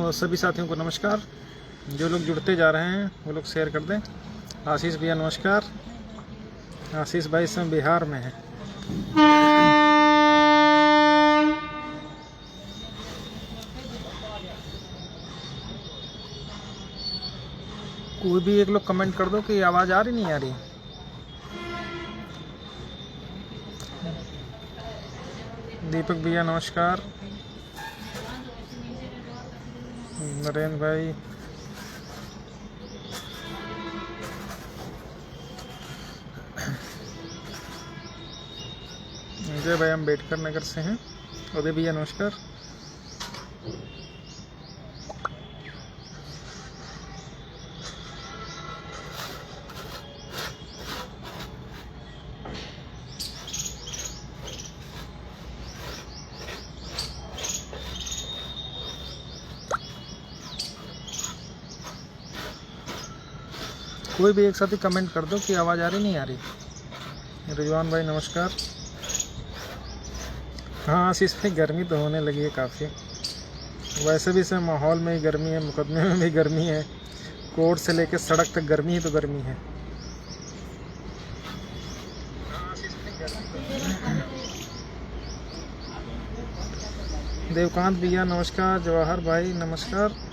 सभी साथियों को नमस्कार। जो लोग जुड़ते जा रहे हैं वो लोग शेयर कर दें। आशीष भैया नमस्कार। आशीष भाई इस समय बिहार में है। कोई भी एक लोग कमेंट कर दो कि आवाज़ आ रही नहीं आ रही। दीपक भैया नमस्कार। नरेंद्र भाई, जय भाई, अम्बेडकर नगर से हैं। उदय भैया नमस्कार। कोई भी एक साथ ही कमेंट कर दो कि आवाज़ आ रही नहीं आ रही। रिजवान भाई नमस्कार। हाँ आशीष भाई, गर्मी तो होने लगी है काफ़ी। वैसे भी इसमें माहौल में ही गर्मी है, मुकदमे में भी गर्मी है, कोर्ट से लेकर सड़क तक गर्मी ही तो गर्मी है। देवकांत भैया नमस्कार। जवाहर भाई नमस्कार।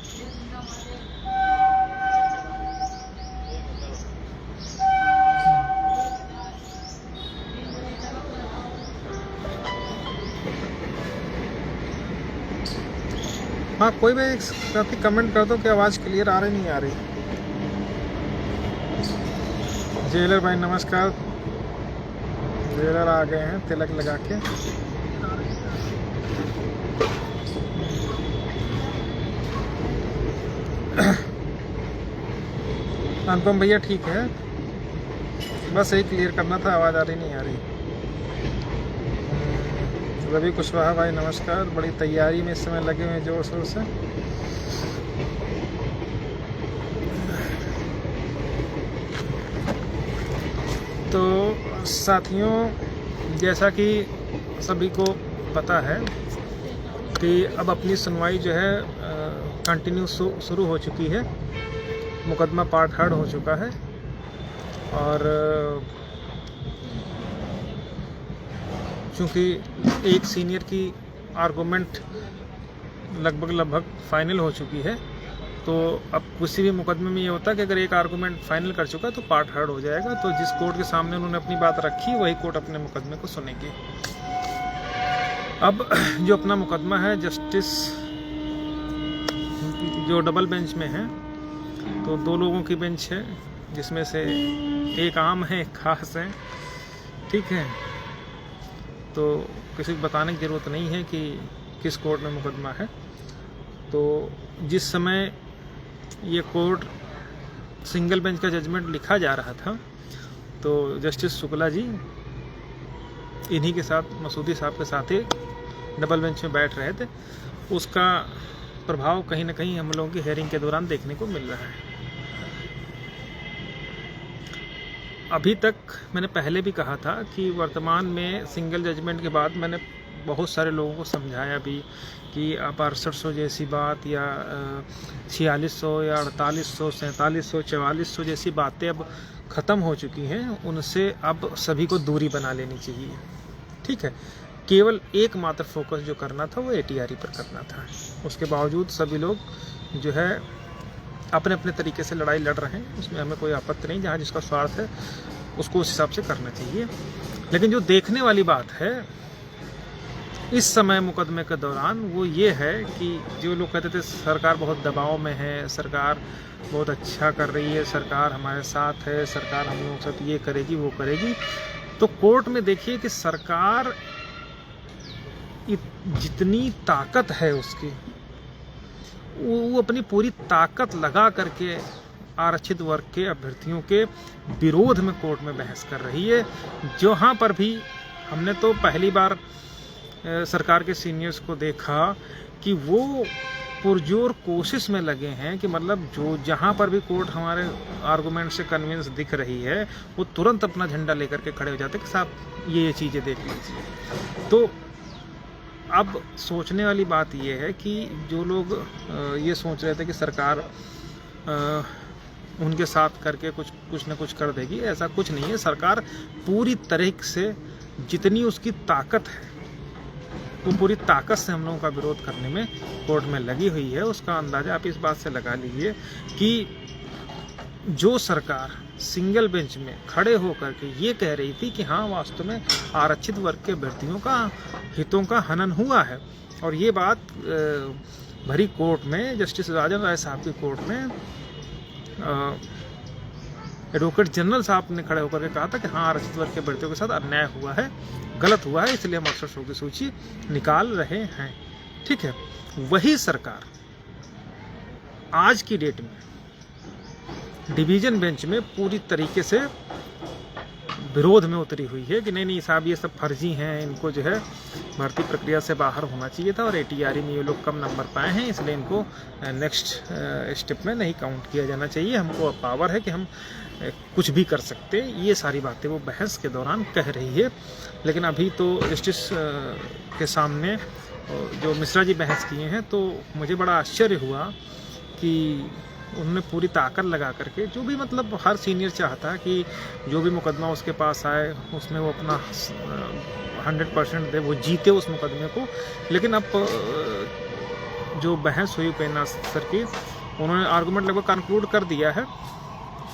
हाँ कोई भी एक साथी कमेंट कर दो कि आवाज़ क्लियर आ रही नहीं आ रही। जेलर भाई नमस्कार। जेलर आ गए हैं तिलक लगा के। अनुपम भैया ठीक है, बस यही क्लियर करना था, आवाज़ आ रही नहीं आ रही। रवि कुशवाहा भाई नमस्कार। बड़ी तैयारी में इस समय लगे हुए जोर शोर से। तो साथियों, जैसा कि सभी को पता है कि अब अपनी सुनवाई जो है कंटिन्यू शुरू हो चुकी है। मुकदमा पार्ट हर्ड हो चुका है और चूँकि एक सीनियर की आर्गूमेंट लगभग फाइनल हो चुकी है, तो अब किसी भी मुकदमे में ये होता है कि अगर एक आर्गूमेंट फाइनल कर चुका है तो पार्ट हर्ड हो जाएगा। तो जिस कोर्ट के सामने उन्होंने अपनी बात रखी वही कोर्ट अपने मुकदमे को सुनेगी। अब जो अपना मुकदमा है जस्टिस जो डबल बेंच में है, तो 2 लोगों की बेंच है, जिसमें से एक आम है एक खास है। ठीक है, तो किसी को बताने की ज़रूरत नहीं है कि किस कोर्ट में मुकदमा है। तो जिस समय ये कोर्ट सिंगल बेंच का जजमेंट लिखा जा रहा था, तो जस्टिस शुक्ला जी इन्हीं के साथ, मसूदी साहब के साथ ही डबल बेंच में बैठ रहे थे। उसका प्रभाव कहीं ना कहीं हम लोगों की हेयरिंग के दौरान देखने को मिल रहा है। अभी तक मैंने पहले भी कहा था कि वर्तमान में सिंगल जजमेंट के बाद मैंने बहुत सारे लोगों को समझाया भी कि आप 6800 जैसी बात या 4600 या 4800, 4700, 4400 जैसी बातें अब ख़त्म हो चुकी हैं। उनसे अब सभी को दूरी बना लेनी चाहिए। ठीक है, केवल एकमात्र फोकस जो करना था वो ATRE पर करना था। उसके बावजूद सभी लोग जो है अपने अपने तरीके से लड़ाई लड़ रहे हैं, उसमें हमें कोई आपत्ति नहीं। जहाँ जिसका स्वार्थ है उसको उस हिसाब से करना चाहिए। लेकिन जो देखने वाली बात है इस समय मुकदमे के दौरान वो ये है कि जो लोग कहते थे सरकार बहुत दबाव में है, सरकार बहुत अच्छा कर रही है, सरकार हमारे साथ है, सरकार हम लोगों के साथ ये करेगी वो करेगी, तो कोर्ट में देखिए कि सरकार जितनी ताकत है उसकी, वो अपनी पूरी ताकत लगा करके आरक्षित वर्ग के अभ्यर्थियों के विरोध में कोर्ट में बहस कर रही है। जहाँ पर भी हमने तो पहली बार सरकार के सीनियर्स को देखा कि वो पुरजोर कोशिश में लगे हैं कि मतलब जो जहाँ पर भी कोर्ट हमारे आर्गूमेंट से कन्विंस दिख रही है वो तुरंत अपना झंडा लेकर के खड़े हो जाते कि साहब ये चीज़ें देख लीजिए। तो अब सोचने वाली बात ये है कि जो लोग ये सोच रहे थे कि सरकार उनके साथ करके कुछ न कुछ कर देगी, ऐसा कुछ नहीं है। सरकार पूरी तरह से जितनी उसकी ताकत है वो पूरी ताकत से हम लोगों का विरोध करने में कोर्ट में लगी हुई है। उसका अंदाज़ा आप इस बात से लगा लीजिए कि जो सरकार सिंगल बेंच में खड़े होकर के ये कह रही थी कि हाँ वास्तव में आरक्षित वर्ग के अभ्यर्थियों का हितों का हनन हुआ है, और ये बात भरी कोर्ट में जस्टिस राजन राय साहब की कोर्ट में एडवोकेट जनरल साहब ने खड़े होकर के कहा था कि हाँ आरक्षित वर्ग के अभ्यर्थियों के साथ अन्याय हुआ है, गलत हुआ है, इसलिए हम 68 की सूची निकाल रहे हैं। ठीक है, वही सरकार आज की डेट में डिवीजन बेंच में पूरी तरीके से विरोध में उतरी हुई है कि नहीं साहब ये सब फर्जी हैं, इनको जो है भर्ती प्रक्रिया से बाहर होना चाहिए था और ATRE में ये लोग कम नंबर पाए हैं, इसलिए इनको नेक्स्ट स्टेप में नहीं काउंट किया जाना चाहिए, हमको पावर है कि हम कुछ भी कर सकते। ये सारी बातें वो बहस के दौरान कह रही है। लेकिन अभी तो जस्टिस के सामने जो मिश्रा जी बहस किए हैं, तो मुझे बड़ा आश्चर्य हुआ कि उन्होंने पूरी ताकत लगा करके, जो भी मतलब हर सीनियर चाहता है कि जो भी मुकदमा उसके पास आए उसमें वो अपना 100% दे, वो जीते उस मुकदमे को। लेकिन अब जो बहस हुई उपेंद्र सर की, उन्होंने आर्गूमेंट लगभग कंक्लूड कर दिया है,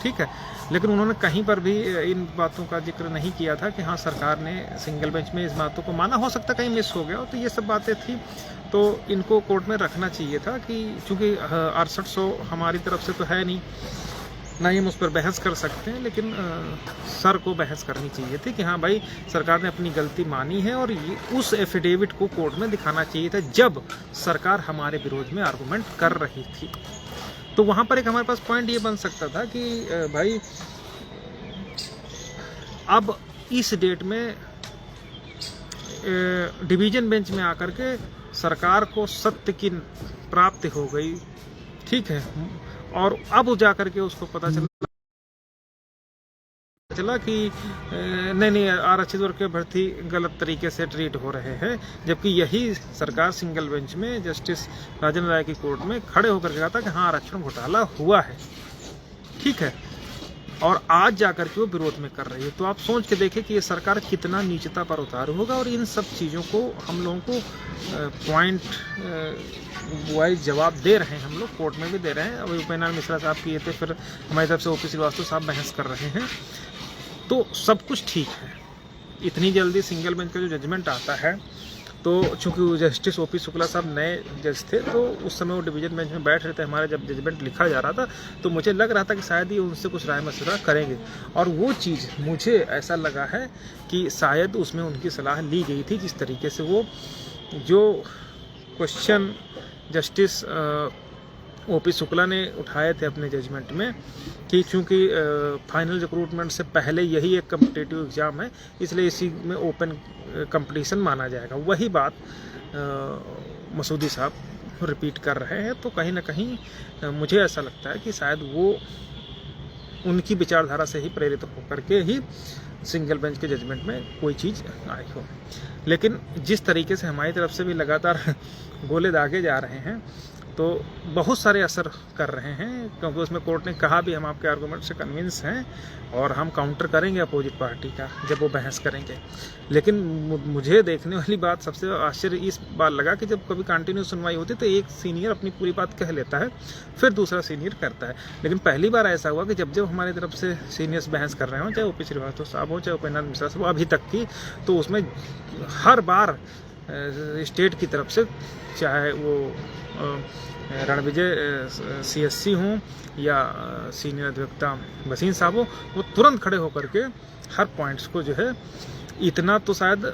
ठीक है, लेकिन उन्होंने कहीं पर भी इन बातों का जिक्र नहीं किया था कि हाँ सरकार ने सिंगल बेंच में इस बातों को माना, हो सकता कहीं मिस हो गया हो, तो ये सब बातें थी, तो इनको कोर्ट में रखना चाहिए था कि चूँकि 6800 हमारी तरफ से तो है नहीं, ना ही हम उस पर बहस कर सकते हैं, लेकिन सर को बहस करनी चाहिए थी कि हाँ भाई सरकार ने अपनी गलती मानी है, और ये उस एफिडेविट को कोर्ट में दिखाना चाहिए था जब सरकार हमारे विरोध में आर्गूमेंट कर रही थी। तो वहाँ पर एक हमारे पास पॉइंट ये बन सकता था कि भाई अब इस डेट में डिवीजन बेंच में आकर के सरकार को सत्य की प्राप्ति हो गई, ठीक है, और अब जा करके उसको पता चला कि नहीं आरक्षित वर्ग के अभ्यर्थी गलत तरीके से ट्रीट हो रहे हैं, जबकि यही सरकार सिंगल बेंच में जस्टिस राजन राय की कोर्ट में खड़े होकर कहा था कि हाँ आरक्षण घोटाला हुआ है, ठीक है, और आज जाकर के वो विरोध में कर रही है। तो आप सोच के देखें कि ये सरकार कितना नीचता पर उतारू होगा, और इन सब चीज़ों को हम लोगों को पॉइंट वाइज जवाब दे रहे हैं, हम लोग कोर्ट में भी दे रहे हैं। अभी उपेंद्र मिश्रा साहब किए थे, फिर हमारी तरफ से OP श्रीवास्तव साहब बहस कर रहे हैं, तो सब कुछ ठीक है। इतनी जल्दी सिंगल बेंच का जो जजमेंट आता है, तो चूंकि जस्टिस OP शुक्ला साहब नए जज थे, तो उस समय वो डिवीजन बेंच में बैठ रहे थे, हमारा जब जजमेंट लिखा जा रहा था, तो मुझे लग रहा था कि शायद ये उनसे कुछ राय मशवरा करेंगे, और वो चीज़ मुझे ऐसा लगा है कि शायद उसमें उनकी सलाह ली गई थी। जिस तरीके से वो जो क्वेश्चन जस्टिस OP शुक्ला ने उठाए थे अपने जजमेंट में कि चूँकि फाइनल रिक्रूटमेंट से पहले यही एक कम्पिटिटिव एग्ज़ाम है, इसलिए इसी में ओपन कंपटीशन माना जाएगा, वही बात मसूदी साहब रिपीट कर रहे हैं। तो कहीं ना कहीं मुझे ऐसा लगता है कि शायद वो उनकी विचारधारा से ही प्रेरित होकर के ही सिंगल बेंच के जजमेंट में कोई चीज़ आई हो। लेकिन जिस तरीके से हमारी तरफ से भी लगातार गोले दागे जा रहे हैं, तो बहुत सारे असर कर रहे हैं, क्योंकि उसमें कोर्ट ने कहा भी हम आपके आर्गूमेंट से कन्विंस हैं और हम काउंटर करेंगे अपोजिट पार्टी का जब वो बहस करेंगे। लेकिन मुझे देखने वाली बात सबसे आश्चर्य इस बात लगा कि जब कभी कंटिन्यू सुनवाई होती तो एक सीनियर अपनी पूरी बात कह लेता है, फिर दूसरा सीनियर करता है। लेकिन पहली बार ऐसा हुआ कि जब हमारी तरफ से सीनियर्स बहस कर रहे हो, चाहे OP श्रीवास्तव साहब हो, चाहे उपेंद्र मिश्रा साहब अभी तक की, तो उसमें हर बार स्टेट की तरफ से, चाहे वो रणविजय CSC हों या सीनियर अधिवक्ता वसीम साहब हो, वो तुरंत खड़े होकर के हर पॉइंट्स को जो है, इतना तो शायद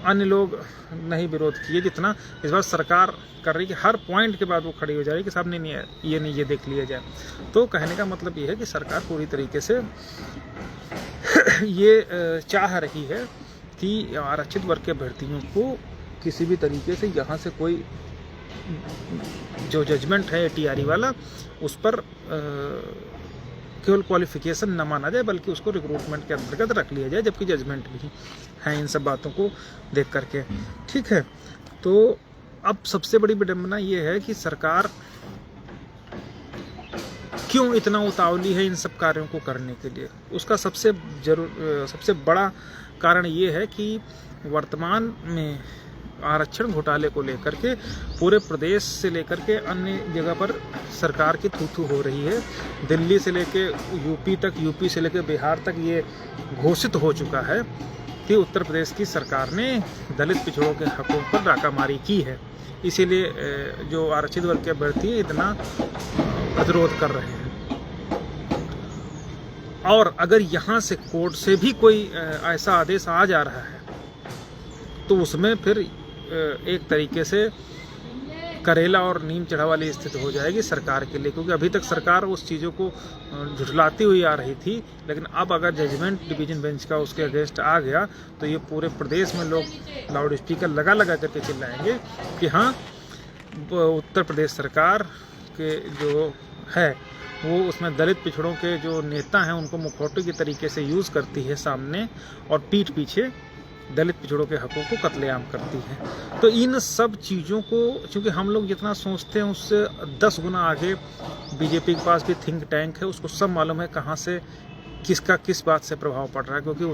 अन्य लोग नहीं विरोध किए जितना इस बार सरकार कर रही कि हर पॉइंट के बाद वो खड़ी हो जा रही कि साहब नहीं ये देख लिया जाए। तो कहने का मतलब ये है कि सरकार पूरी तरीके से ये चाह रही है कि आरक्षित वर्ग के अभ्यर्थियों को किसी भी तरीके से यहाँ से कोई जो जजमेंट है ATRE वाला, उस पर केवल क्वालिफिकेशन न माना जाए बल्कि उसको रिक्रूटमेंट के अंतर्गत रख लिया जाए, जबकि जजमेंट भी है इन सब बातों को देख करके। ठीक है, तो अब सबसे बड़ी विडंबना ये है कि सरकार क्यों इतना उतावली है इन सब कार्यों को करने के लिए। उसका सबसे बड़ा कारण ये है कि वर्तमान में आरक्षण घोटाले को लेकर के पूरे प्रदेश से लेकर के अन्य जगह पर सरकार की थू-थू हो रही है। दिल्ली से लेके यूपी तक, यूपी से लेके बिहार तक ये घोषित हो चुका है कि उत्तर प्रदेश की सरकार ने दलित पिछड़ों के हकों पर डाकामारी की है। इसीलिए जो आरक्षित वर्ग के अभ्यर्थी इतना प्रतिरोध कर रहे हैं। और अगर यहाँ से कोर्ट से भी कोई ऐसा आदेश आ जा रहा है तो उसमें फिर एक तरीके से करेला और नीम चढ़ा वाली स्थिति हो जाएगी सरकार के लिए, क्योंकि अभी तक सरकार उस चीज़ों को झुठलाती हुई आ रही थी। लेकिन अब अगर जजमेंट डिवीजन बेंच का उसके अगेंस्ट आ गया तो ये पूरे प्रदेश में लोग लाउड स्पीकर लगा करके चिल्लाएंगे कि हाँ, उत्तर प्रदेश सरकार के जो है वो उसमें दलित पिछड़ों के जो नेता हैं उनको मुखौटे की तरीके से यूज़ करती है सामने, और पीठ पीछे दलित पिछड़ों के हकों को कत्लेआम करती है। तो इन सब चीज़ों को, चूँकि हम लोग जितना सोचते हैं उससे 10 गुना आगे बीजेपी के पास भी थिंक टैंक है, उसको सब मालूम है कहाँ से किसका किस बात से प्रभाव पड़ रहा है। क्योंकि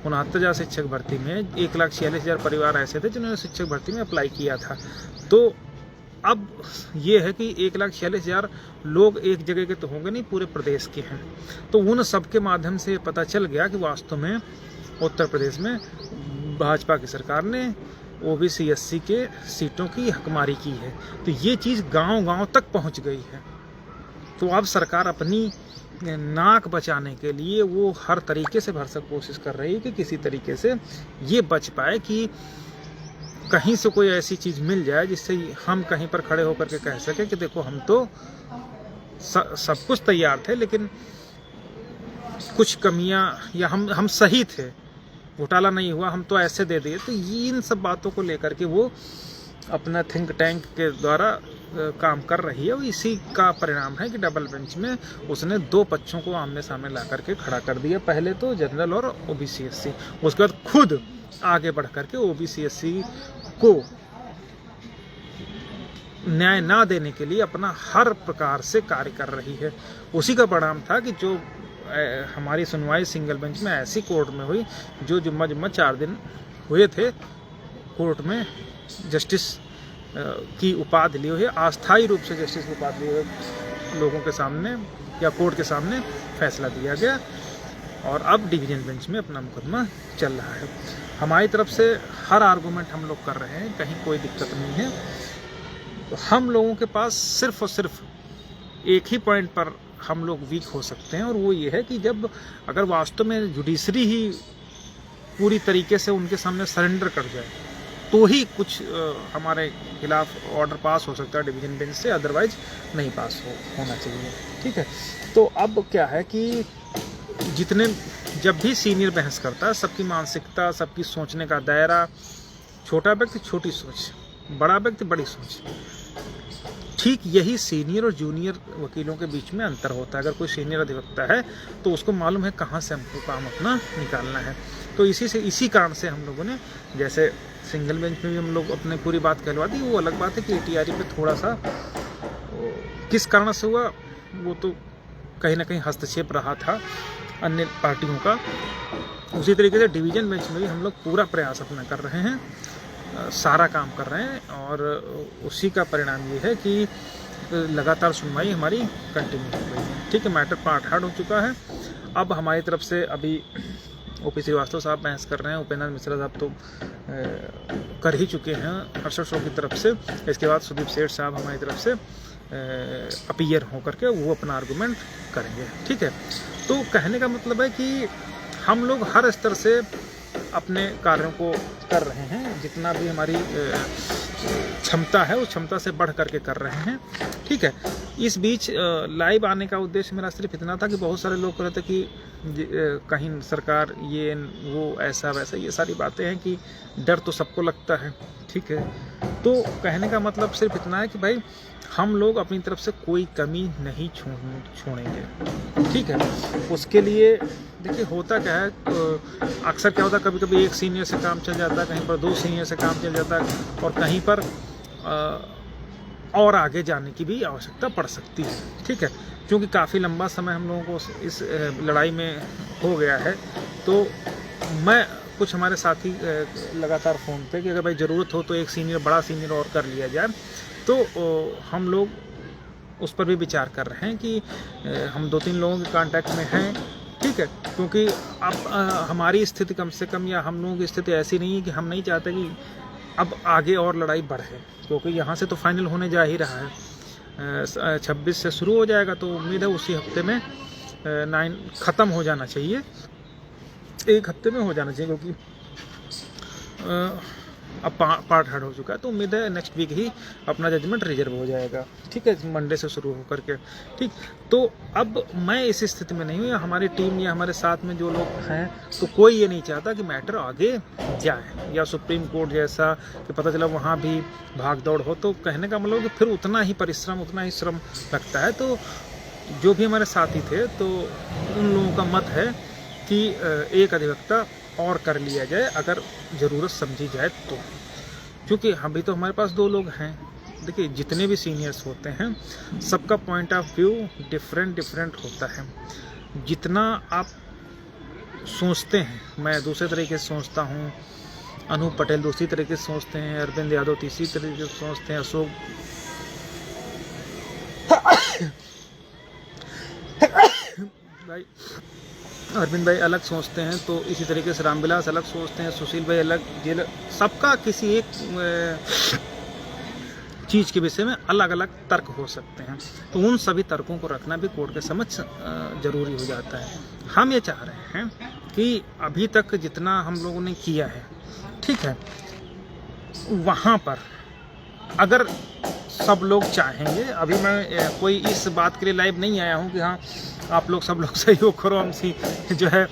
69,000 शिक्षक भर्ती में 1,46,000 परिवार ऐसे थे जिन्होंने शिक्षक भर्ती में अप्लाई किया था। तो अब ये है कि 1,46,000 लोग एक जगह के तो होंगे नहीं, पूरे प्रदेश के हैं। तो उन सब के माध्यम से पता चल गया कि वास्तव में उत्तर प्रदेश में भाजपा की सरकार ने ओबीसी एससी के सीटों की हकमारी की है। तो ये चीज़ गांव-गांव तक पहुंच गई है। तो अब सरकार अपनी नाक बचाने के लिए वो हर तरीके से भरसक कोशिश कर रही है कि किसी तरीके से ये बच पाए कि कहीं से कोई ऐसी चीज़ मिल जाए जिससे हम कहीं पर खड़े होकर के कह सकें कि देखो हम तो सब कुछ तैयार थे, लेकिन कुछ कमियां, या हम सही थे, घोटाला नहीं हुआ, हम तो ऐसे दे दिए। तो ये इन सब बातों को लेकर के वो अपना थिंक टैंक के द्वारा काम कर रही है। और इसी का परिणाम है कि डबल बेंच में उसने 2 पक्षों को आमने सामने ला करके खड़ा कर दिया। पहले तो जनरल और ओबीसी एससी, उसके बाद खुद आगे बढ़ करके ओबीसी एससी को न्याय ना देने के लिए अपना हर प्रकार से कार्य कर रही है। उसी का परिणाम था कि जो हमारी सुनवाई सिंगल बेंच में ऐसी कोर्ट में हुई, जो जुम्मा 4 दिन हुए थे कोर्ट में जस्टिस की उपाधि लिए हुए, अस्थायी रूप से जस्टिस की उपाधि लिए हुए लोगों के सामने या कोर्ट के सामने फैसला दिया गया। और अब डिवीजन बेंच में अपना मुकदमा चल रहा है। हमारी तरफ से हर आर्गूमेंट हम लोग कर रहे हैं, कहीं कोई दिक्कत नहीं है। तो हम लोगों के पास सिर्फ और सिर्फ एक ही पॉइंट पर हम लोग वीक हो सकते हैं, और वो ये है कि जब अगर वास्तव में जुडिशरी ही पूरी तरीके से उनके सामने सरेंडर कर जाए तो ही कुछ हमारे खिलाफ ऑर्डर पास हो सकता है डिवीजन बेंच से, अदरवाइज नहीं पास होना चाहिए। ठीक है, तो अब क्या है कि जब भी सीनियर बहस करता है, सबकी मानसिकता, सबकी सोचने का दायरा, छोटा व्यक्ति छोटी सोच, बड़ा व्यक्ति बड़ी सोच, ठीक यही सीनियर और जूनियर वकीलों के बीच में अंतर होता है। अगर कोई सीनियर अधिवक्ता है तो उसको मालूम है कहाँ से हमको काम अपना निकालना है। तो इसी कारण से हम लोगों ने, जैसे सिंगल बेंच में भी हम लोग अपने पूरी बात कहलवा दी। वो अलग बात है कि एटीआरई पे थोड़ा सा किस कारण से हुआ, वो तो कहीं ना कहीं हस्तक्षेप रहा था अन्य पार्टियों का। उसी तरीके से डिवीजन बेंच में भी हम लोग पूरा प्रयास अपना कर रहे हैं, सारा काम कर रहे हैं, और उसी का परिणाम ये है कि लगातार सुनवाई हमारी कंटिन्यू हो गई है। ठीक है, मैटर पार्ट हार्ड हो चुका है। अब हमारी तरफ से अभी ओपी श्रीवास्तव साहब बहस कर रहे हैं, उपेंद्र मिश्रा साहब तो कर ही चुके हैं हर्षद शो की तरफ से। इसके बाद सुदीप सेठ साहब हमारी तरफ से अपीयर होकर के वो अपना आर्गूमेंट करेंगे। ठीक है, तो कहने का मतलब है कि हम लोग हर स्तर से अपने कार्यों को कर रहे हैं, जितना भी हमारी क्षमता है उस क्षमता से बढ़ करके कर रहे हैं। ठीक है, इस बीच लाइव आने का उद्देश्य मेरा सिर्फ इतना था कि बहुत सारे लोग कह रहे थे कि कहीं सरकार ये वो ऐसा वैसा, ये सारी बातें हैं कि डर तो सबको लगता है, ठीक है। तो कहने का मतलब सिर्फ इतना है कि भाई हम लोग अपनी तरफ से कोई कमी नहीं छोड़ेंगे, ठीक है। उसके लिए देखिए होता क्या है, अक्सर क्या होता है, कभी कभी एक सीनियर से काम चल जाता है, कहीं पर 2 सीनियर से काम चल जाता है, और कहीं पर और आगे जाने की भी आवश्यकता पड़ सकती है, ठीक है। क्योंकि काफ़ी लंबा समय हम लोगों को इस लड़ाई में हो गया है, तो मैं कुछ हमारे साथी लगातार फ़ोन पे कि अगर भाई ज़रूरत हो तो एक सीनियर, बड़ा सीनियर और कर लिया जाए, तो हम लोग उस पर भी विचार कर रहे हैं कि हम 2-3 लोगों के कांटेक्ट में हैं, ठीक है। क्योंकि अब हमारी स्थिति कम से कम, या हम लोगों की स्थिति ऐसी नहीं है कि हम नहीं चाहते कि अब आगे और लड़ाई बढ़े, क्योंकि यहाँ से तो फाइनल होने जा ही रहा है, 26 से शुरू हो जाएगा, तो उम्मीद है उसी हफ्ते में 9 ख़त्म हो जाना चाहिए, 1 हफ्ते में हो जाना चाहिए, क्योंकि अब पार्ट हार्ड हो चुका है। तो उम्मीद है नेक्स्ट वीक ही अपना जजमेंट रिजर्व हो जाएगा, ठीक है, मंडे से शुरू होकर के, ठीक। तो अब मैं इस स्थिति में नहीं हूँ, या हमारी टीम या हमारे साथ में जो लोग हैं, तो कोई ये नहीं चाहता कि मैटर आगे जाए, या सुप्रीम कोर्ट जैसा कि पता चला वहाँ भी भाग दौड़ हो। तो कहने का मतलब कि फिर उतना ही परिश्रम, उतना ही श्रम लगता है। तो जो भी हमारे साथी थे, तो उन लोगों का मत है कि एक अधिवक्ता और कर लिया जाए अगर ज़रूरत समझी जाए तो, क्योंकि अभी तो हमारे पास 2 लोग हैं। देखिए जितने भी सीनियर्स होते हैं, सबका पॉइंट ऑफ व्यू डिफरेंट होता है। जितना आप सोचते हैं, मैं दूसरे तरीके से सोचता हूँ, अनूप पटेल दूसरी तरीके से सोचते हैं, अरविंद यादव तीसरी तरीके से सोचते हैं, अशोक भाई, अरविंद भाई अलग सोचते हैं, तो इसी तरीके से रामविलास अलग सोचते हैं, सुशील भाई अलग, सबका किसी एक चीज़ के विषय में अलग अलग तर्क हो सकते हैं। तो उन सभी तर्कों को रखना भी कोर्ट के समक्ष जरूरी हो जाता है। हम ये चाह रहे हैं कि अभी तक जितना हम लोगों ने किया है, ठीक है, वहाँ पर अगर सब लोग चाहेंगे, अभी मैं कोई इस बात के लिए लाइव नहीं आया हूँ कि हाँ आप लोग सब लोग सहयोग करो, हम जो है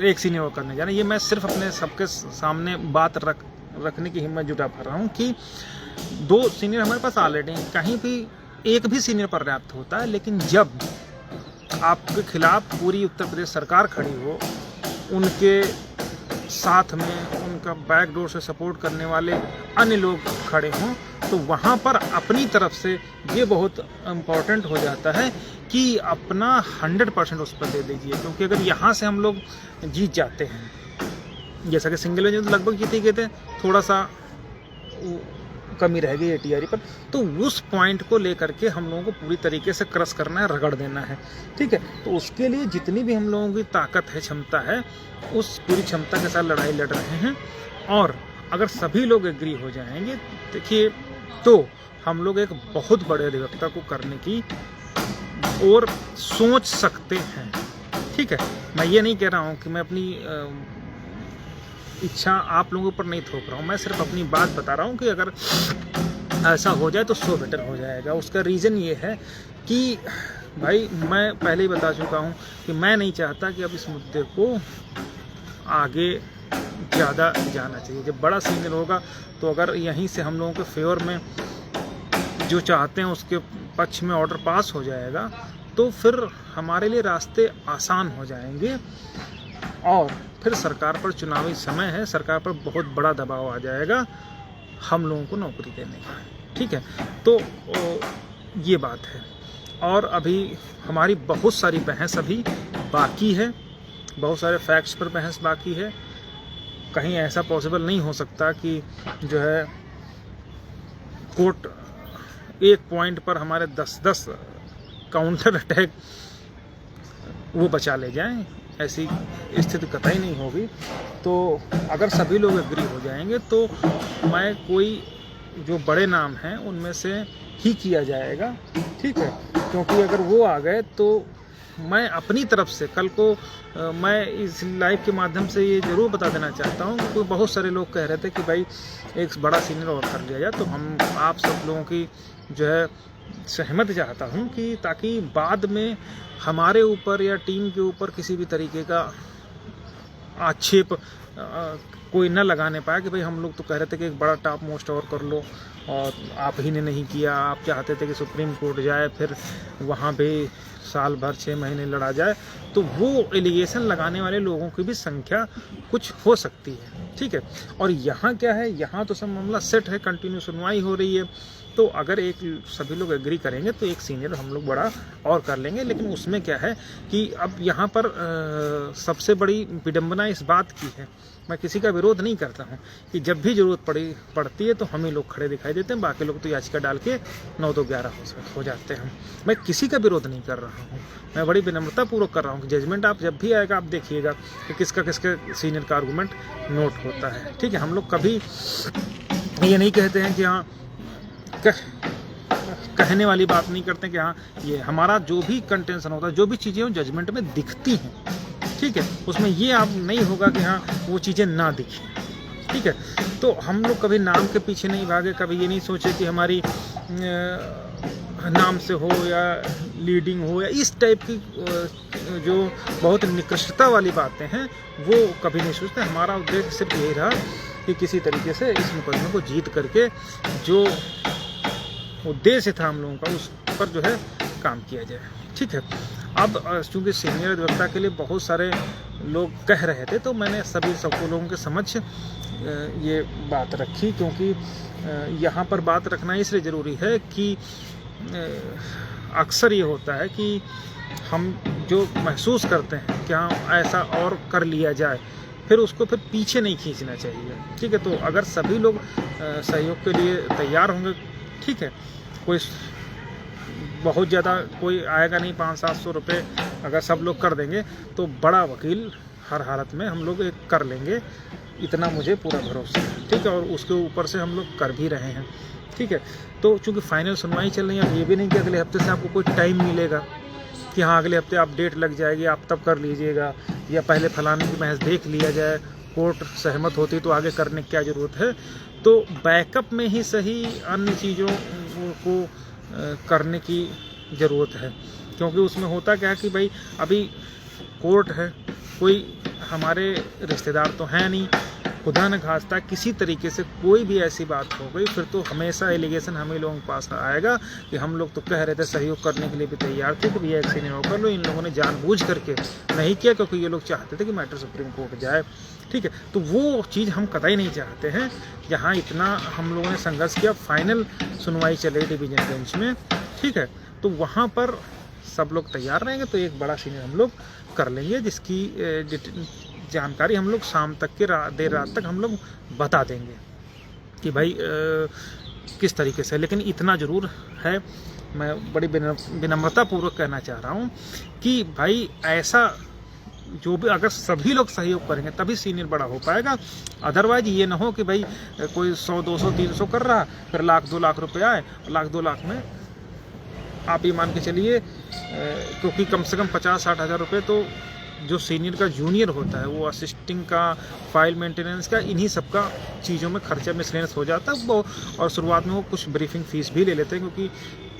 एक सीनियर करने जा रहे हैं। ये मैं सिर्फ अपने सबके सामने बात रखने की हिम्मत जुटा पा रहा हूँ कि 2 सीनियर हमारे पास ऑलरेडी, कहीं भी एक भी सीनियर पर्याप्त होता है, लेकिन जब आपके खिलाफ पूरी उत्तर प्रदेश सरकार खड़ी हो, उनके साथ में उनका बैकडोर से सपोर्ट करने वाले अन्य लोग खड़े हों, तो वहाँ पर अपनी तरफ से ये बहुत इम्पॉर्टेंट हो जाता है कि अपना 100% उस पर दे दीजिए। क्योंकि अगर यहाँ से हम लोग जीत जाते हैं, जैसा कि सिंगल में तो लगभग जीत ही गए थे, थोड़ा सा कमी रह गई ATRE पर, तो उस पॉइंट को लेकर के हम लोगों को पूरी तरीके से क्रश करना है, रगड़ देना है, ठीक है। तो उसके लिए जितनी भी हम लोगों की ताकत है, क्षमता है, उस पूरी क्षमता के साथ लड़ाई लड़ रहे हैं। और अगर सभी लोग एग्री हो जाएंगे, देखिए, तो हम लोग एक बहुत बड़े अधिवक्ता को करने की और सोच सकते हैं, ठीक है। मैं ये नहीं कह रहा हूँ कि मैं अपनी इच्छा आप लोगों पर नहीं थोप रहा हूँ, मैं सिर्फ अपनी बात बता रहा हूँ कि अगर ऐसा हो जाए तो सो बेटर हो जाएगा। उसका रीज़न ये है कि भाई मैं पहले ही बता चुका हूँ कि मैं नहीं चाहता कि अब इस मुद्दे को आगे ज़्यादा जाना चाहिए। जब बड़ा सीनियर होगा तो अगर यहीं से हम लोगों के फेवर में जो चाहते हैं उसके पक्ष में ऑर्डर पास हो जाएगा, तो फिर हमारे लिए रास्ते आसान हो जाएंगे। और फिर सरकार पर चुनावी समय है, सरकार पर बहुत बड़ा दबाव आ जाएगा हम लोगों को नौकरी देने का, ठीक है। तो ये बात है। और अभी हमारी बहुत सारी बहस अभी बाकी है, बहुत सारे फैक्ट्स पर बहस बाकी है। कहीं ऐसा पॉसिबल नहीं हो सकता कि जो है कोर्ट एक पॉइंट पर हमारे 10-10 काउंटर अटैक वो बचा ले जाएं, ऐसी स्थिति कतई नहीं होगी। तो अगर सभी लोग एग्री हो जाएंगे तो मैं कोई जो बड़े नाम हैं उनमें से ही किया जाएगा, ठीक है। क्योंकि अगर वो आ गए तो मैं अपनी तरफ से कल को मैं इस लाइव के माध्यम से ये ज़रूर बता देना चाहता हूँ कि बहुत सारे लोग कह रहे थे कि भाई एक बड़ा सीनियर और कर लिया जाए, तो हम आप सब लोगों की जो है सहमत चाहता हूँ कि ताकि बाद में हमारे ऊपर या टीम के ऊपर किसी भी तरीके का आक्षेप कोई न लगाने पाया कि भाई हम लोग तो कह रहे थे कि एक बड़ा टॉप मोस्ट और कर लो और आप ही ने नहीं किया, आप चाहते थे कि सुप्रीम कोर्ट जाए फिर वहाँ पे साल भर 6 महीने लड़ा जाए। तो वो एलिगेशन लगाने वाले लोगों की भी संख्या कुछ हो सकती है, ठीक है। और यहाँ क्या है, यहाँ तो सब मामला सेट है, कंटिन्यू सुनवाई हो रही है। तो अगर एक सभी लोग एग्री करेंगे तो एक सीनियर हम लोग बड़ा और कर लेंगे। लेकिन उसमें क्या है कि अब यहाँ पर सबसे बड़ी विडंबना इस बात की है, मैं किसी का विरोध नहीं करता हूँ कि जब भी ज़रूरत पड़ती है तो हम ही लोग खड़े दिखाई देते हैं, बाकी लोग तो याचिका डाल के 9-2-11 हो जाते हैं। मैं किसी का विरोध नहीं कर रहा हूँ, मैं बड़ी विनम्रतापूर्वक कर रहा हूँ कि जजमेंट आप जब भी आएगा आप देखिएगा कि किसका सीनियर का आर्गूमेंट नोट होता है, ठीक है। हम लोग कभी ये नहीं कहते हैं कि हाँ कहने वाली बात नहीं करते कि हाँ ये हमारा जो भी कंटेंशन होता है, जो भी चीज़ें जजमेंट में दिखती हैं, ठीक है, उसमें ये आप नहीं होगा कि हाँ वो चीज़ें ना दिखें, ठीक है। तो हम लोग कभी नाम के पीछे नहीं भागे, कभी ये नहीं सोचे कि हमारी नाम से हो या लीडिंग हो या इस टाइप की जो बहुत निकृष्टता वाली बातें हैं वो कभी नहीं सोचते। हमारा उद्देश्य सिर्फ यही रहा कि किसी तरीके से इस मुकदमे को जीत करके जो उद्देश्य था हम लोगों का उस पर जो है काम किया जाए, ठीक है। अब चूँकि सीनियर अधिवक्ता के लिए बहुत सारे लोग कह रहे थे तो मैंने सब लोगों के समक्ष ये बात रखी, क्योंकि यहाँ पर बात रखना इसलिए ज़रूरी है कि अक्सर ये होता है कि हम जो महसूस करते हैं कि हाँ ऐसा और कर लिया जाए, फिर उसको फिर पीछे नहीं खींचना चाहिए, ठीक है। तो अगर सभी लोग सहयोग के लिए तैयार होंगे, ठीक है, कोई बहुत ज़्यादा कोई आएगा नहीं, 500-700 रुपये अगर सब लोग कर देंगे तो बड़ा वकील हर हालत में हम लोग एक कर लेंगे, इतना मुझे पूरा भरोसा है, ठीक है। और उसके ऊपर से हम लोग कर भी रहे हैं, ठीक है। तो चूँकि फाइनल सुनवाई चल रही है, अब ये भी नहीं कि अगले हफ्ते से आपको कोई टाइम मिलेगा कि हाँ अगले हफ्ते आप डेट लग जाएगी आप तब कर लीजिएगा, या पहले फलाने की महज देख लिया जाए, कोर्ट सहमत होती तो आगे करने की क्या ज़रूरत है। तो बैकअप में ही सही अन्य चीज़ों को करने की ज़रूरत है, क्योंकि उसमें होता क्या है कि भाई अभी कोर्ट है, कोई हमारे रिश्तेदार तो हैं नहीं, खुदा न खास्ता किसी तरीके से कोई भी ऐसी बात हो गई फिर तो हमेशा एलिगेशन हमें लोगों के पास आएगा कि हम लोग तो कह रहे थे, सहयोग करने के लिए भी तैयार थे कि भैया एक सीनियर कर लो, इन लोगों ने जानबूझ करके नहीं किया क्योंकि ये लोग चाहते थे कि मैटर सुप्रीम कोर्ट जाए, ठीक है। तो वो चीज़ हम कतई नहीं चाहते हैं। जहाँ इतना हम लोगों ने संघर्ष किया, फाइनल सुनवाई चल रही डिवीजन बेंच में, ठीक है, तो वहाँ पर सब लोग तैयार रहेंगे तो एक बड़ा सीनियर हम लोग कर लेंगे, जिसकी जानकारी हम लोग शाम तक के देर रात तक हम लोग बता देंगे कि भाई किस तरीके से। लेकिन इतना ज़रूर है, मैं बड़ी विनम्रतापूर्वक कहना चाह रहा हूँ कि भाई ऐसा जो भी अगर सभी लोग सहयोग करेंगे तभी सीनियर बड़ा हो पाएगा। अदरवाइज ये ना हो कि भाई कोई 100-200-300 कर रहा, फिर 1-2 लाख रुपए आए, 1-2 लाख में आप ये मान के चलिए, क्योंकि कम से कम 50-60 हज़ार रुपये तो जो सीनियर का जूनियर होता है वो असिस्टिंग का, फाइल मेंटेनेंस का, इन्हीं सब का चीज़ों में खर्चा मिसलेनियस हो जाता है वो। और शुरुआत में वो कुछ ब्रीफिंग फीस भी ले लेते हैं, क्योंकि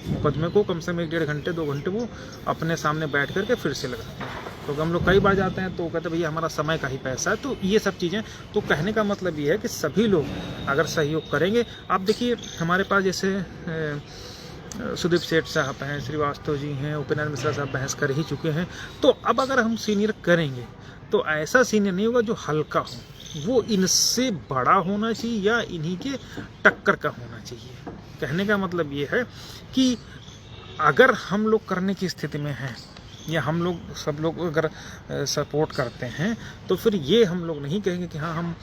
मुकदमे को कम से कम 1-1.5 घंटे 2 घंटे वो अपने सामने बैठ करके फिर से लगाते हैं। तो हम लोग कई बार जाते हैं तो कहते हैं भैया हमारा समय का ही पैसा है। तो ये सब चीज़ें, तो कहने का मतलब ये है कि सभी लोग अगर सहयोग करेंगे, आप देखिए हमारे पास जैसे सुदीप सेठ साहब हैं, श्रीवास्तव जी हैं, उपेंद्र मिश्रा साहब बहस कर ही चुके हैं। तो अब अगर हम सीनियर करेंगे तो ऐसा सीनियर नहीं होगा जो हल्का हो, वो इनसे बड़ा होना चाहिए या इन्हीं के टक्कर का होना चाहिए। कहने का मतलब ये है कि अगर हम लोग करने की स्थिति में हैं या हम लोग सब लोग अगर सपोर्ट करते हैं तो फिर ये हम लोग नहीं कहेंगे कि हाँ हम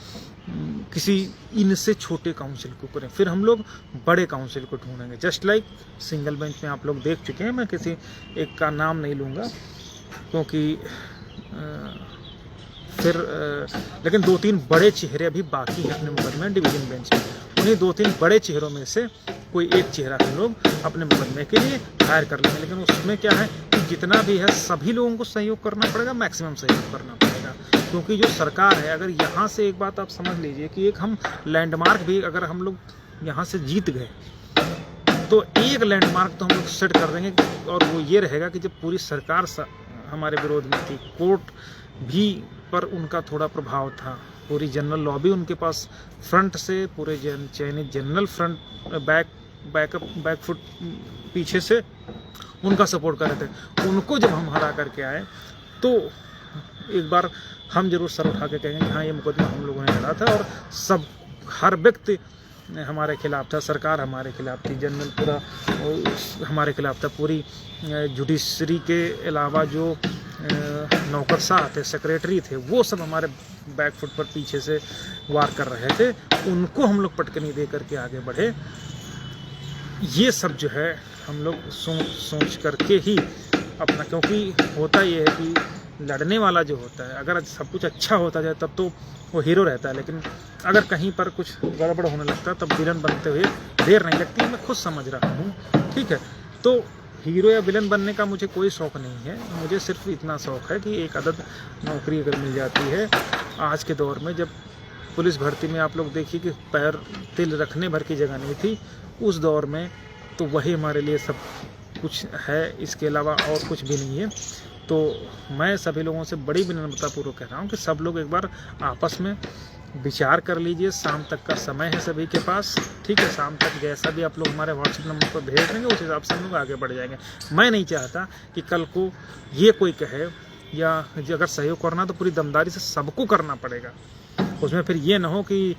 किसी इनसे छोटे काउंसिल को करें, फिर हम लोग बड़े काउंसिल को ढूंढेंगे। जस्ट लाइक सिंगल बेंच में आप लोग देख चुके हैं, मैं किसी एक का नाम नहीं लूँगा क्योंकि फिर लेकिन 2-3 बड़े चेहरे अभी बाकी हैं अपने मुकदमे डिवीजन बेंच में। उन्हीं 2-3 बड़े चेहरों में से कोई एक चेहरा हम लोग अपने मुकदमे के लिए हायर कर लेंगे। लेकिन उसमें क्या है कि जितना भी है सभी लोगों को सहयोग करना पड़ेगा, मैक्सिमम सहयोग करना पड़ेगा, क्योंकि जो सरकार है, अगर यहाँ से एक बात आप समझ लीजिए कि एक हम लैंडमार्क भी अगर हम लोग यहाँ से जीत गए तो एक लैंडमार्क तो हम लोग सेट कर देंगे, और वो ये रहेगा कि जब पूरी सरकार हमारे विरोध में थी, कोर्ट भी पर उनका थोड़ा प्रभाव था, पूरी जनरल लॉबी उनके पास फ्रंट से, पूरे चयनित जनरल फ्रंट बैक फुट पीछे से उनका सपोर्ट कर रहे थे। उनको जब हम हरा करके आए तो एक बार हम जरूर सर उठा के कहेंगे हाँ ये मुकदमा हम लोगों ने लड़ा था, और सब हर व्यक्ति हमारे खिलाफ था, सरकार हमारे खिलाफ थी, जनरल पूरा हमारे खिलाफ था, पूरी जुडिशरी के अलावा जो नौकरशाह थे, सेक्रेटरी थे, वो सब हमारे बैक फुट पर पीछे से वार कर रहे थे। उनको हम लोग पटकनी दे करके आगे बढ़े। ये सब जो है हम लोग सोच करके ही अपना, क्योंकि होता ये है कि लड़ने वाला जो होता है, अगर सब कुछ अच्छा होता जाए तब तो वो हीरो रहता है, लेकिन अगर कहीं पर कुछ गड़बड़ होने लगता है तब विलन बनते हुए देर नहीं लगती। मैं खुद समझ रहा हूँ, ठीक है। तो हीरो या विलन बनने का मुझे कोई शौक़ नहीं है, मुझे सिर्फ इतना शौक़ है कि एक अदद नौकरी अगर मिल जाती है आज के दौर में, जब पुलिस भर्ती में आप लोग देखिए कि पैर तिल रखने भर की जगह नहीं थी उस दौर में, तो वही हमारे लिए सब कुछ है, इसके अलावा और कुछ भी नहीं है। तो मैं सभी लोगों से बड़ी विनम्रतापूर्वक कह रहा हूँ कि सब लोग एक बार आपस में विचार कर लीजिए। शाम तक का समय है सभी के पास, ठीक है। शाम तक जैसा भी आप लोग हमारे व्हाट्सएप नंबर पर भेज देंगे उस हिसाब से हम लोग आगे बढ़ जाएंगे। मैं नहीं चाहता कि कल को ये कोई कहे, या अगर सहयोग करना तो पूरी दमदारी से सबको करना पड़ेगा, उसमें फिर ये ना हो कि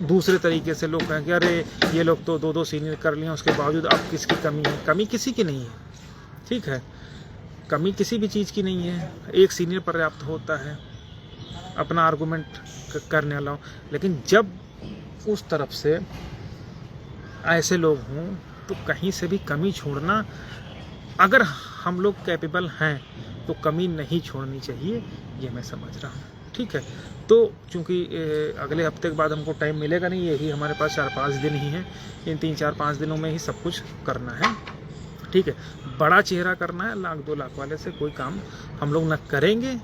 दूसरे तरीके से लोग कहें कि अरे ये लोग तो 2-2 सीनियर कर लिए, उसके बावजूद अब किसकी कमी है। कमी किसी की नहीं है, ठीक है, कमी किसी भी चीज़ की नहीं है। एक सीनियर पर्याप्त होता है अपना आर्गूमेंट करने वाला हो, लेकिन जब उस तरफ से ऐसे लोग हों तो कहीं से भी कमी छोड़ना, अगर हम लोग कैपेबल हैं तो कमी नहीं छोड़नी चाहिए, ये मैं समझ रहा हूँ, ठीक है। तो चूँकि अगले हफ्ते के बाद हमको टाइम मिलेगा नहीं, यही हमारे पास 4-5 दिन ही हैं, इन 3-4-5 दिनों में ही सब कुछ करना है, ठीक है। बड़ा चेहरा करना है, 1-2 लाख वाले से कोई काम हम लोग न करेंगे,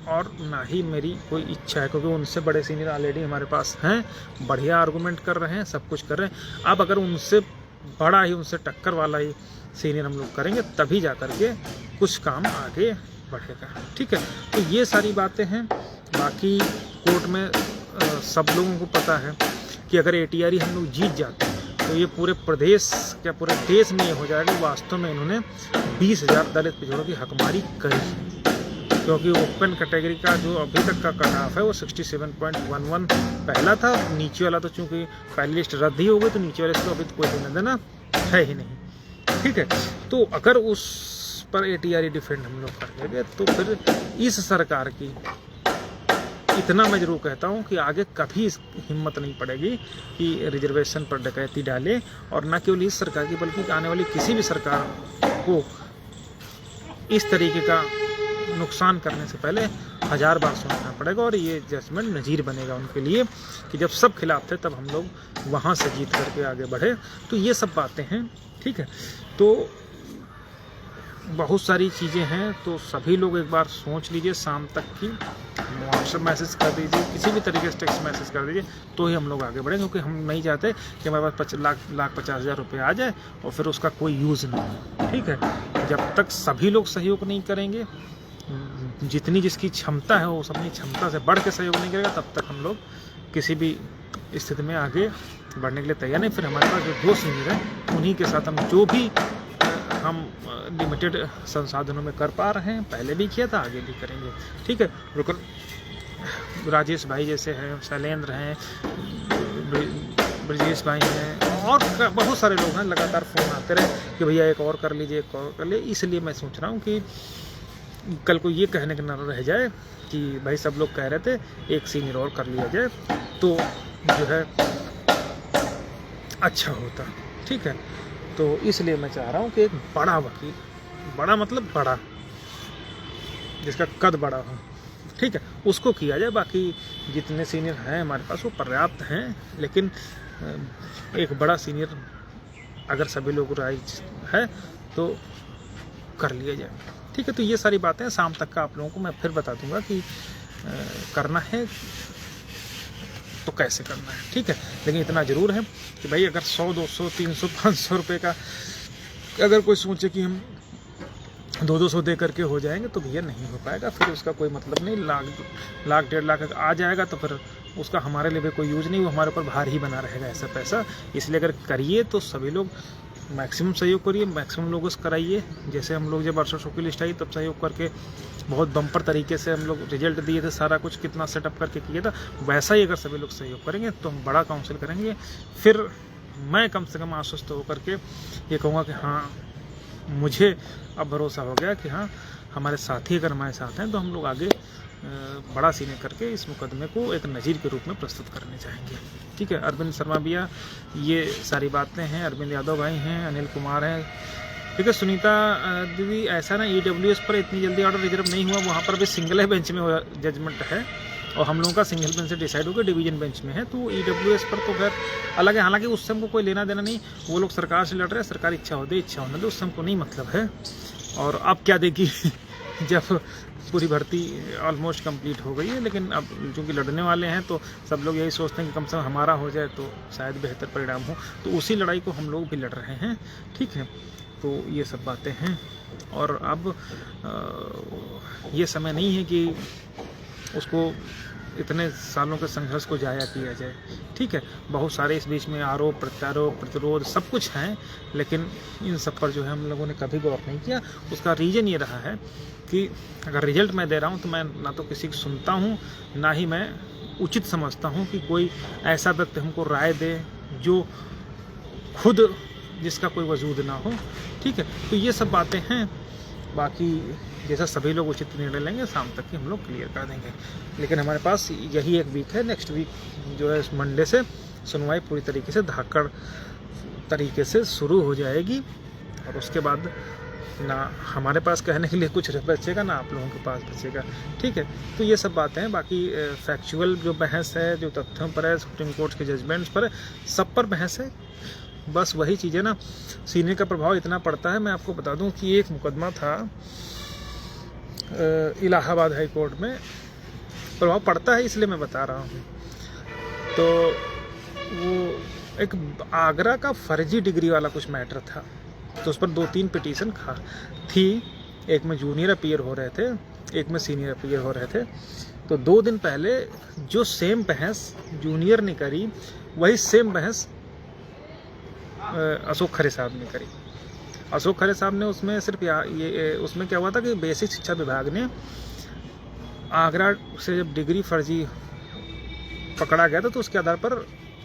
और ना ही मेरी कोई इच्छा है, क्योंकि उनसे बड़े सीनियर ऑलरेडी हमारे पास हैं, बढ़िया आर्गूमेंट कर रहे हैं, सब कुछ कर रहे हैं। अब अगर उनसे बड़ा ही, उनसे टक्कर वाला ही सीनियर हम लोग करेंगे, तभी जा कर के कुछ काम आगे बढ़ेगा, ठीक है। तो ये सारी बातें हैं। बाकी कोर्ट में सब लोगों को पता है कि अगर ATRE हम लोग जीत जाते हैं तो ये पूरे प्रदेश, क्या पूरे देश में ये हो जाएगा वास्तव में इन्होंने 20,000 दलित पिछड़ों की हकमारी करी, क्योंकि ओपन कैटेगरी का जो अभी तक का कट ऑफ है वो 67.11 पहला था। नीचे वाला तो चूंकि पहली लिस्ट रद्द ही हो गई, तो नीचे वाले से तो अभी कोई लेना देना है ही नहीं, ठीक है। तो अगर उस पर ATRE डिफेंड हम लोग कर लेंगे तो फिर इस सरकार की, इतना मैं जरूर कहता हूँ कि आगे कभी हिम्मत नहीं पड़ेगी कि रिजर्वेशन पर डकैती डाले, और न केवल इस सरकार की बल्कि आने वाली किसी भी सरकार को इस तरीके का नुकसान करने से पहले 1000 बार सोचना पड़ेगा। और ये जजमेंट नज़ीर बनेगा उनके लिए कि जब सब खिलाफ थे तब हम लोग वहाँ से जीत करके आगे बढ़े। तो ये सब बातें हैं, ठीक है। तो बहुत सारी चीज़ें हैं, तो सभी लोग एक बार सोच लीजिए, शाम तक की व्हाट्सएप मैसेज कर दीजिए, किसी भी तरीके से टेक्स्ट मैसेज कर दीजिए, तो ही हम लोग आगे बढ़ें, क्योंकि हम नहीं चाहते कि हमारे पास 50,000 रुपये आ जाए और फिर उसका कोई यूज़ नहीं हो, ठीक है। जब तक सभी लोग सहयोग नहीं करेंगे, जितनी जिसकी क्षमता है वो अपनी क्षमता से बढ़ के सहयोग नहीं करेगा, तब तक हम लोग किसी भी स्थिति में आगे बढ़ने के लिए तैयार नहीं। फिर हमारे पास जो 2 सीनियर हैं उन्हीं के साथ हम जो भी हम लिमिटेड संसाधनों में कर पा रहे हैं, पहले भी किया था, आगे भी करेंगे, ठीक है। बिल्कुल राजेश भाई जैसे हैं, शैलेंद्र हैं, ब्रजेश भाई हैं, और बहुत सारे लोग हैं, लगातार फ़ोन आते रहे कि भैया एक और कर लीजिए, एक और कर लीजिए। इसलिए मैं सोच रहा हूँ कि कल को ये कहने का न रह जाए कि भाई सब लोग कह रहे थे एक सीनियर और कर लिया जाए, तो जो है अच्छा होता, ठीक है। तो इसलिए मैं चाह रहा हूँ कि एक बड़ा वकील, बड़ा मतलब बड़ा, जिसका कद बड़ा हो, ठीक है, उसको किया जाए। बाकी जितने सीनियर हैं हमारे पास वो पर्याप्त हैं, लेकिन एक बड़ा सीनियर अगर सभी लोग राय है तो कर लिया जाए, ठीक है। तो ये सारी बातें शाम तक का आप लोगों को मैं फिर बता दूंगा कि करना है तो कैसे करना है, ठीक है। लेकिन इतना ज़रूर है कि भाई अगर 100, 200, 300, 500 रुपये का अगर कोई सोचे कि हम 200 दे करके हो जाएंगे तो भैया नहीं हो पाएगा, फिर उसका कोई मतलब नहीं। लाख 1.5 लाख आ जाएगा तो फिर उसका हमारे लिए भी कोई यूज़ नहीं, वो हमारे ऊपर भार ही बना रहेगा ऐसा पैसा। इसलिए अगर करिए तो सभी लोग मैक्सिमम सहयोग करिए, मैक्सिमम लोगों से कराइए। जैसे हम लोग जब वर्षों की लिस्ट आई तब सहयोग करके बहुत बम्पर तरीके से हम लोग रिजल्ट दिए थे, सारा कुछ कितना सेटअप करके किया था। वैसा ही अगर सभी लोग सहयोग करेंगे तो हम बड़ा काउंसिल करेंगे, फिर मैं कम से कम आश्वस्त होकर के ये कहूँगा कि हाँ मुझे अब भरोसा हो गया कि हाँ हमारे साथी अगर हमारे साथ हैं तो हम लोग आगे बड़ा सीने करके इस मुकदमे को एक नज़ीर के रूप में प्रस्तुत करने चाहेंगे, ठीक है। अरविंद शर्मा भैया ये सारी बातें हैं, अरविंद यादव भाई हैं, अनिल कुमार हैं, ठीक है। सुनीता दीदी ऐसा ना EWS पर इतनी जल्दी ऑर्डर रिजर्व नहीं हुआ, वहाँ पर भी सिंगल बेंच में जजमेंट है और हम लोगों का सिंगल बेंच से डिसाइड होकर डिवीजन बेंच में है। तो EWS पर तो खैर अलग है, हालांकि उससे हमको कोई लेना देना नहीं, वो लोग सरकार से लड़ रहे हैं, सरकार इच्छा हो दे इच्छा होने दे, उससे हमको नहीं मतलब है। और अब क्या देगी जब पूरी भर्ती ऑलमोस्ट कंप्लीट हो गई है, लेकिन अब चूँकि लड़ने वाले हैं तो सब लोग यही सोचते हैं कि कम से कम हमारा हो जाए तो शायद बेहतर परिणाम हो, तो उसी लड़ाई को हम लोग भी लड़ रहे हैं, ठीक है। तो ये सब बातें हैं और अब ये समय नहीं है कि उसको इतने सालों के संघर्ष को जाया किया जाए, ठीक है। बहुत सारे इस बीच में आरोप प्रत्यारोप प्रतिरोध सब कुछ हैं, लेकिन इन सब पर जो है हम लोगों ने कभी गौर नहीं किया। उसका रीज़न ये रहा है कि अगर रिजल्ट मैं दे रहा हूँ तो मैं ना तो किसी को सुनता हूँ, ना ही मैं उचित समझता हूँ कि कोई ऐसा व्यक्ति हमको राय दे जो खुद जिसका कोई वजूद ना हो, ठीक है। तो ये सब बातें हैं, बाकी जैसा सभी लोग उचित निर्णय लेंगे शाम तक ही हम लोग क्लियर कर देंगे। लेकिन हमारे पास यही एक वीक है, नेक्स्ट वीक जो है मंडे से सुनवाई पूरी तरीके से धाकड़ तरीके से शुरू हो जाएगी और उसके बाद ना हमारे पास कहने के लिए कुछ बचेगा ना आप लोगों के पास बचेगा, ठीक है। तो ये सब बातें हैं, बाकी फैक्चुअल जो बहस है, जो तथ्यों पर है, सुप्रीम कोर्ट के जजमेंट्स पर है, सब पर बहस है। बस वही चीज़ें ना, सीने का प्रभाव इतना पड़ता है। मैं आपको बता दूं कि एक मुकदमा था इलाहाबाद हाई कोर्ट में, प्रभाव पड़ता है इसलिए मैं बता रहा हूँ। तो वो एक आगरा का फर्जी डिग्री वाला कुछ मैटर था, तो उस पर 2-3 पिटीशन थी। एक में जूनियर अपीयर हो रहे थे, एक में सीनियर अपीयर हो रहे थे। तो 2 दिन पहले जो सेम बहस जूनियर ने करी, वही सेम बहस अशोक खरे साहब ने करी। अशोक खरे साहब ने उसमें सिर्फ उसमें क्या हुआ था कि बेसिक शिक्षा विभाग ने आगरा से जब डिग्री फर्जी पकड़ा गया था तो उसके आधार पर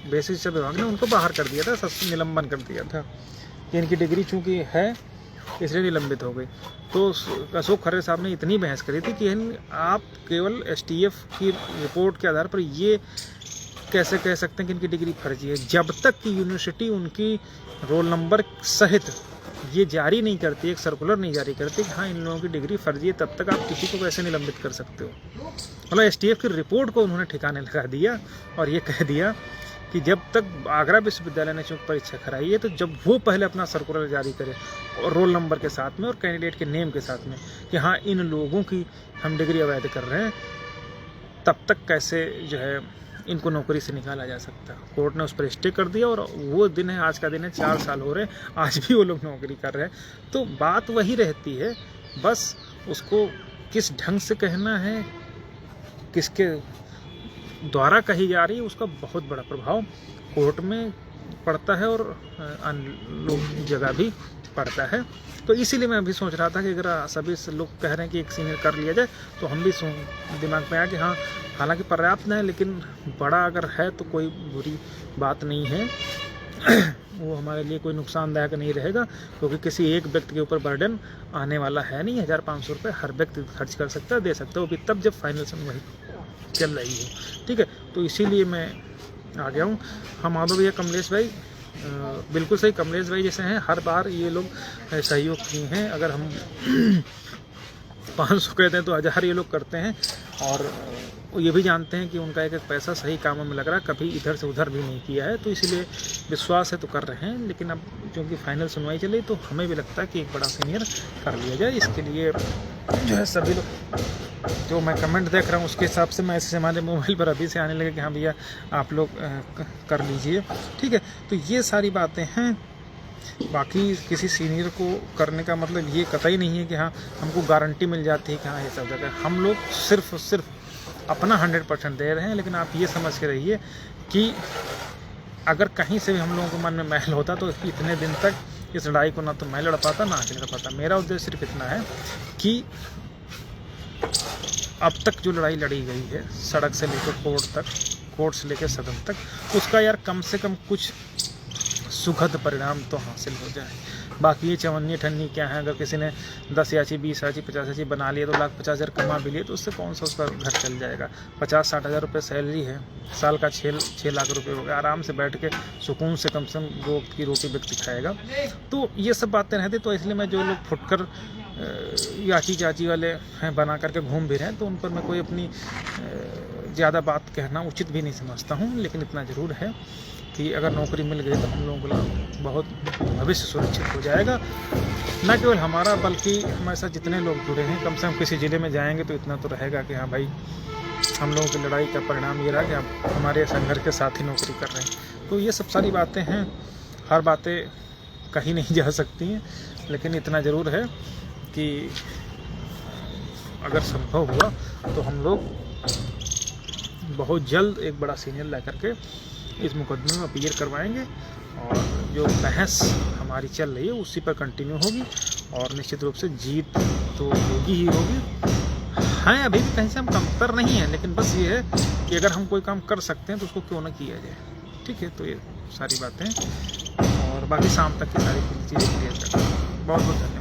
बेसिक शिक्षा विभाग ने उनको बाहर कर दिया था, निलंबन कर दिया था कि इनकी डिग्री चूँकि है इसलिए निलंबित हो गई। तो अशोक खरे साहब ने इतनी बहस करी थी कि आप केवल STF की रिपोर्ट के आधार पर ये कैसे कह सकते हैं कि इनकी डिग्री फर्जी है, जब तक कि यूनिवर्सिटी उनकी रोल नंबर सहित ये जारी नहीं करती, एक सर्कुलर नहीं जारी करती कि हाँ इन लोगों की डिग्री फर्जी है, तब तक आप किसी को कैसे निलंबित कर सकते हो। मतलब STF की रिपोर्ट को उन्होंने ठिकाने लगा दिया और ये कह दिया कि जब तक आगरा विश्वविद्यालय ने चूंकि परीक्षा कराई है तो जब वो पहले अपना सर्कुलर जारी करे और रोल नंबर के साथ में और कैंडिडेट के नेम के साथ में कि हाँ इन लोगों की हम डिग्री अवैध कर रहे हैं, तब तक कैसे जो है इनको नौकरी से निकाला जा सकता। कोर्ट ने उस पर स्टे कर दिया और वो दिन है, आज का दिन है, 4 साल हो रहे हैं, आज भी वो लोग नौकरी कर रहे हैं। तो बात वही रहती है, बस उसको किस ढंग से कहना है, किसके द्वारा कही जा रही है, उसका बहुत बड़ा प्रभाव कोर्ट में पड़ता है और अन्य जगह भी पड़ता है। तो इसीलिए मैं अभी सोच रहा था कि अगर सभी लोग कह रहे हैं कि एक सीनियर कर लिया जाए तो हम भी दिमाग में आया कि हाँ हालांकि पर्याप्त है, लेकिन बड़ा अगर है तो कोई बुरी बात नहीं है वो हमारे लिए कोई नुकसानदायक नहीं रहेगा, क्योंकि किसी एक व्यक्ति के ऊपर बर्डन आने वाला है नहीं। 1500 रुपये हर व्यक्ति खर्च कर सकता है, दे सकता है, वो भी तब जब फाइनल सुनवाई चल रही हो, ठीक है। तो इसीलिए मैं आ गया हूँ। हम माधव भैया, कमलेश भाई बिल्कुल सही, कमलेश भाई जैसे हैं हर बार ये लोग सहयोग किए हैं। अगर हम 500 कहते हैं तो 1000 ये लोग करते हैं और ये भी जानते हैं कि उनका एक एक पैसा सही कामों में लग रहा है, कभी इधर से उधर भी नहीं किया है। तो इसलिए विश्वास है तो कर रहे हैं, लेकिन अब क्योंकि फाइनल सुनवाई चली तो हमें भी लगता है कि एक बड़ा सीनियर कर लिया जाए। इसके लिए जो है सभी लोग जो मैं कमेंट देख रहा हूँ उसके हिसाब से मैसेज हमारे मोबाइल पर अभी से आने लगे कि हाँ भैया आप लोग कर लीजिए, ठीक है। तो ये सारी बातें हैं। बाकी किसी सीनियर को करने का मतलब ये कतई नहीं है कि हाँ हमको गारंटी मिल जाती है कि हाँ ये सब जगह। हम लोग सिर्फ अपना 100% दे रहे हैं, लेकिन आप ये समझ के रहिए कि अगर कहीं से भी हम लोगों के मन में मैल होता तो इतने दिन तक इस लड़ाई को ना तो मैं लड़ पाता ना आगे लड़ पाता। मेरा उद्देश्य सिर्फ इतना है कि अब तक जो लड़ाई लड़ी गई है सड़क से लेकर कोर्ट तक, कोर्ट से लेकर सदन तक, उसका यार कम से कम कुछ सुखद परिणाम तो हासिल हो जाए। बाकी ये चवन्नी ठन्नी क्या है, अगर किसी ने 10 याची 20 याची 50 याची बना लिया तो 1,50,000 कमा भी लिए तो उससे कौन सा उसका घर चल जाएगा। 50-60 हज़ार रुपये सैलरी है, साल का 6 लाख रुपए हो गया। आराम से बैठ के सुकून से कम 2 वक्त की रोटी व्यक्ति खाएगा। तो ये सब बातें रहती, तो इसलिए मैं जो लोग फुटकर याची चाची वाले हैं बना करके घूम भी रहे हैं तो उन पर मैं कोई अपनी ज़्यादा बात कहना उचित भी नहीं समझता हूँ। लेकिन इतना ज़रूर है कि अगर नौकरी मिल गई तो हम लोगों को बहुत भविष्य सुरक्षित हो जाएगा। न केवल हमारा बल्कि हमारे साथ जितने लोग जुड़े हैं, कम से कम किसी ज़िले में जाएंगे तो इतना तो रहेगा कि हाँ भाई हम लोगों की लड़ाई का परिणाम ये रहा कि आप हमारे संघर्ष के साथ ही नौकरी कर रहे हैं। तो ये सब सारी बातें हैं, हर बातें कहीं नहीं जा सकती हैं, लेकिन इतना ज़रूर है कि अगर संभव हुआ तो हम लोग बहुत जल्द एक बड़ा सीनियर ला करके इस मुकदमे में अपील करवाएंगे और जो बहस हमारी चल रही है उसी पर कंटिन्यू होगी और निश्चित रूप से जीत तो होगी ही होगी। हैं अभी भी कहीं से हम कमतर नहीं हैं, लेकिन बस ये है कि अगर हम कोई काम कर सकते हैं तो उसको क्यों ना किया जाए, ठीक है। तो ये सारी बातें और बाकी शाम तक की सारी चीज़ें क्लियर करते हैं। बहुत बहुत धन्यवाद।